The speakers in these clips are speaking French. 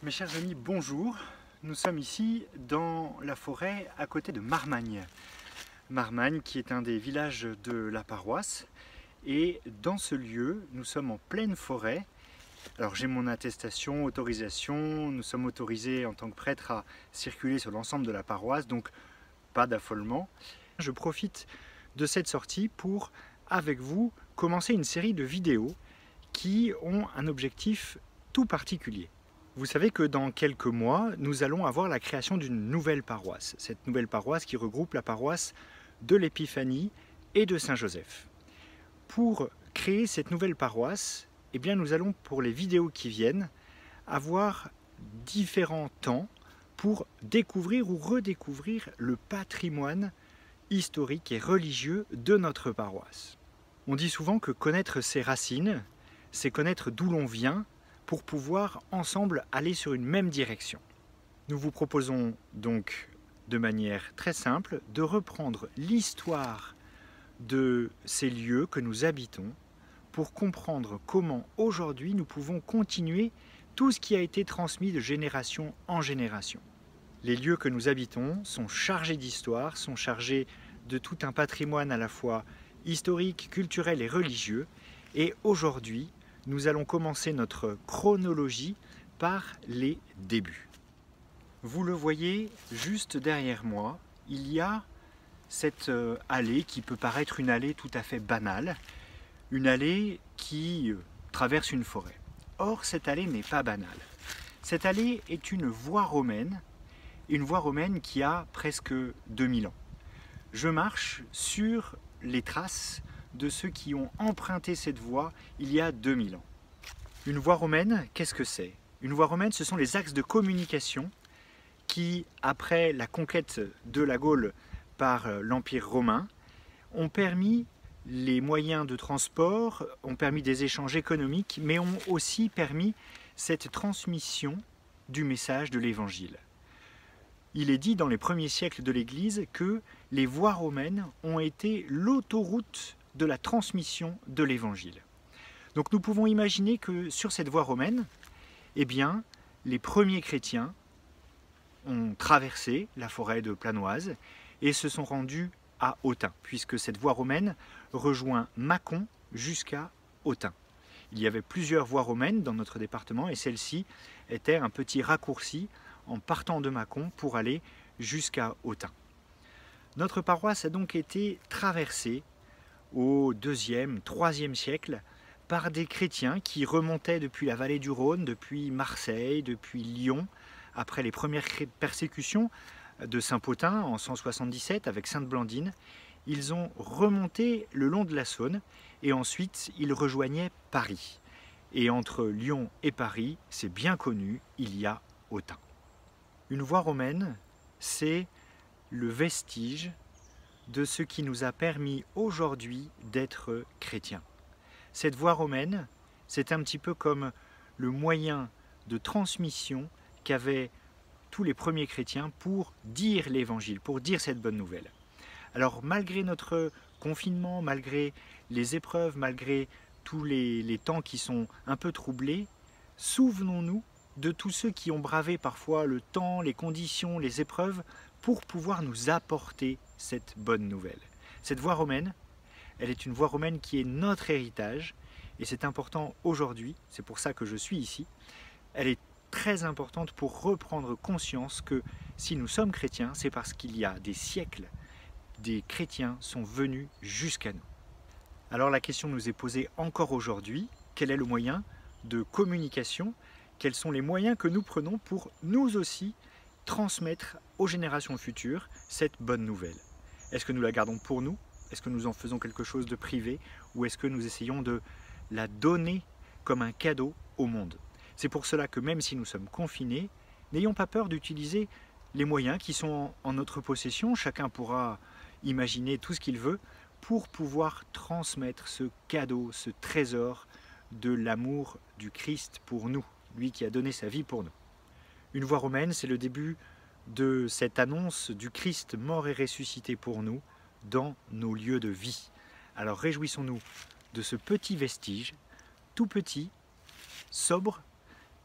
Mes chers amis, bonjour. Nous sommes ici dans la forêt à côté de Marmagne. Marmagne qui est un des villages de la paroisse. Et dans ce lieu, nous sommes en pleine forêt. Alors j'ai mon attestation, autorisation, nous sommes autorisés en tant que prêtre à circuler sur l'ensemble de la paroisse, donc pas d'affolement. Je profite de cette sortie pour, avec vous, commencer une série de vidéos qui ont un objectif tout particulier. Vous savez que dans quelques mois, nous allons avoir la création d'une nouvelle paroisse. Cette nouvelle paroisse qui regroupe la paroisse de l'Épiphanie et de Saint-Joseph. Pour créer cette nouvelle paroisse, eh bien, nous allons, pour les vidéos qui viennent, avoir différents temps pour découvrir ou redécouvrir le patrimoine historique et religieux de notre paroisse. On dit souvent que connaître ses racines, c'est connaître d'où l'on vient, pour pouvoir ensemble aller sur une même direction. Nous vous proposons donc de manière très simple de reprendre l'histoire de ces lieux que nous habitons pour comprendre comment aujourd'hui nous pouvons continuer tout ce qui a été transmis de génération en génération. Les lieux que nous habitons sont chargés d'histoire, sont chargés de tout un patrimoine à la fois historique, culturel et religieux, et aujourd'hui, nous allons commencer notre chronologie par les débuts. Vous le voyez juste derrière moi, il y a cette allée qui peut paraître une allée tout à fait banale, une allée qui traverse une forêt. Or, cette allée n'est pas banale. Cette allée est une voie romaine qui a presque 2000 ans. Je marche sur les traces de ceux qui ont emprunté cette voie il y a 2000 ans. Une voie romaine, qu'est-ce que c'est? Une voie romaine, ce sont les axes de communication qui, après la conquête de la Gaule par l'Empire romain, ont permis les moyens de transport, ont permis des échanges économiques, mais ont aussi permis cette transmission du message de l'Évangile. Il est dit dans les premiers siècles de l'Église que les voies romaines ont été l'autoroute de la transmission de l'Évangile. Donc nous pouvons imaginer que sur cette voie romaine, eh bien, les premiers chrétiens ont traversé la forêt de Planoise et se sont rendus à Autun, puisque cette voie romaine rejoint Mâcon jusqu'à Autun. Il y avait plusieurs voies romaines dans notre département et celle-ci était un petit raccourci en partant de Mâcon pour aller jusqu'à Autun. Notre paroisse a donc été traversée au IIe, IIIe siècle par des chrétiens qui remontaient depuis la vallée du Rhône, depuis Marseille, depuis Lyon, après les premières persécutions de Saint-Pothin en 177 avec Sainte Blandine. Ils ont remonté le long de la Saône et ensuite ils rejoignaient Paris. Et entre Lyon et Paris, c'est bien connu, il y a Autun. Une voie romaine, c'est le vestige de ce qui nous a permis aujourd'hui d'être chrétiens. Cette voie romaine, c'est un petit peu comme le moyen de transmission qu'avaient tous les premiers chrétiens pour dire l'évangile, pour dire cette bonne nouvelle. Alors malgré notre confinement, malgré les épreuves, malgré tous les temps qui sont un peu troublés, souvenons-nous de tous ceux qui ont bravé parfois le temps, les conditions, les épreuves pour pouvoir nous apporter cette bonne nouvelle. Cette voie romaine, elle est une voie romaine qui est notre héritage et c'est important aujourd'hui, c'est pour ça que je suis ici. Elle est très importante pour reprendre conscience que si nous sommes chrétiens, c'est parce qu'il y a des siècles, des chrétiens sont venus jusqu'à nous. Alors la question nous est posée encore aujourd'hui, quel est le moyen de communication? Quels sont les moyens que nous prenons pour nous aussi transmettre aux générations futures cette bonne nouvelle? Est-ce que nous la gardons pour nous? Est-ce que nous en faisons quelque chose de privé? Ou est-ce que nous essayons de la donner comme un cadeau au monde? C'est pour cela que même si nous sommes confinés, n'ayons pas peur d'utiliser les moyens qui sont en notre possession. Chacun pourra imaginer tout ce qu'il veut pour pouvoir transmettre ce cadeau, ce trésor de l'amour du Christ pour nous, lui qui a donné sa vie pour nous. Une voie romaine, c'est le début de cette annonce du Christ mort et ressuscité pour nous dans nos lieux de vie. Alors réjouissons-nous de ce petit vestige, tout petit, sobre,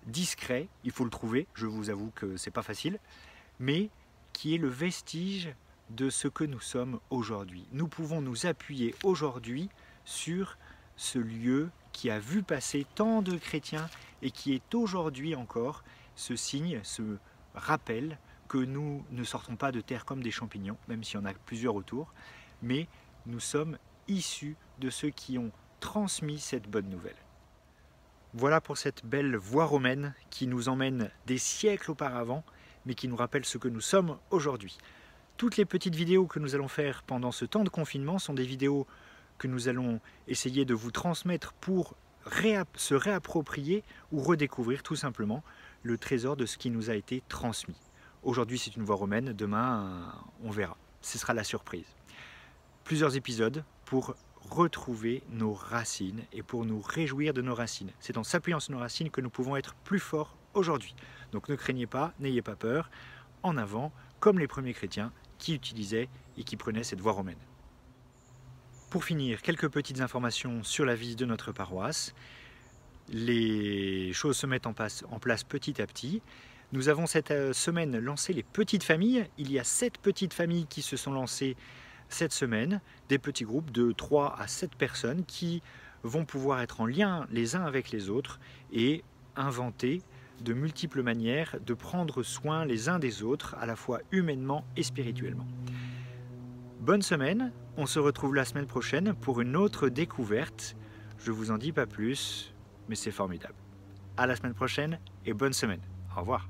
discret, il faut le trouver, je vous avoue que c'est pas facile, mais qui est le vestige de ce que nous sommes aujourd'hui. Nous pouvons nous appuyer aujourd'hui sur ce lieu qui a vu passer tant de chrétiens et qui est aujourd'hui encore ce signe, ce rappel que nous ne sortons pas de terre comme des champignons, même s'il y en a plusieurs autour, mais nous sommes issus de ceux qui ont transmis cette bonne nouvelle. Voilà pour cette belle voie romaine qui nous emmène des siècles auparavant, mais qui nous rappelle ce que nous sommes aujourd'hui. Toutes les petites vidéos que nous allons faire pendant ce temps de confinement sont des vidéos que nous allons essayer de vous transmettre pour se réapproprier ou redécouvrir tout simplement le trésor de ce qui nous a été transmis. Aujourd'hui c'est une voie romaine, demain on verra, ce sera la surprise. Plusieurs épisodes pour retrouver nos racines et pour nous réjouir de nos racines. C'est en s'appuyant sur nos racines que nous pouvons être plus forts aujourd'hui. Donc ne craignez pas, n'ayez pas peur, en avant, comme les premiers chrétiens qui utilisaient et qui prenaient cette voie romaine. Pour finir, quelques petites informations sur la vie de notre paroisse. Les choses se mettent en place petit à petit. Nous avons cette semaine lancé les petites familles. Il y a 7 petites familles qui se sont lancées cette semaine, des petits groupes de 3 à 7 personnes qui vont pouvoir être en lien les uns avec les autres et inventer de multiples manières de prendre soin les uns des autres, à la fois humainement et spirituellement. Bonne semaine, on se retrouve la semaine prochaine pour une autre découverte. Je vous en dis pas plus, mais c'est formidable. À la semaine prochaine et bonne semaine. Au revoir.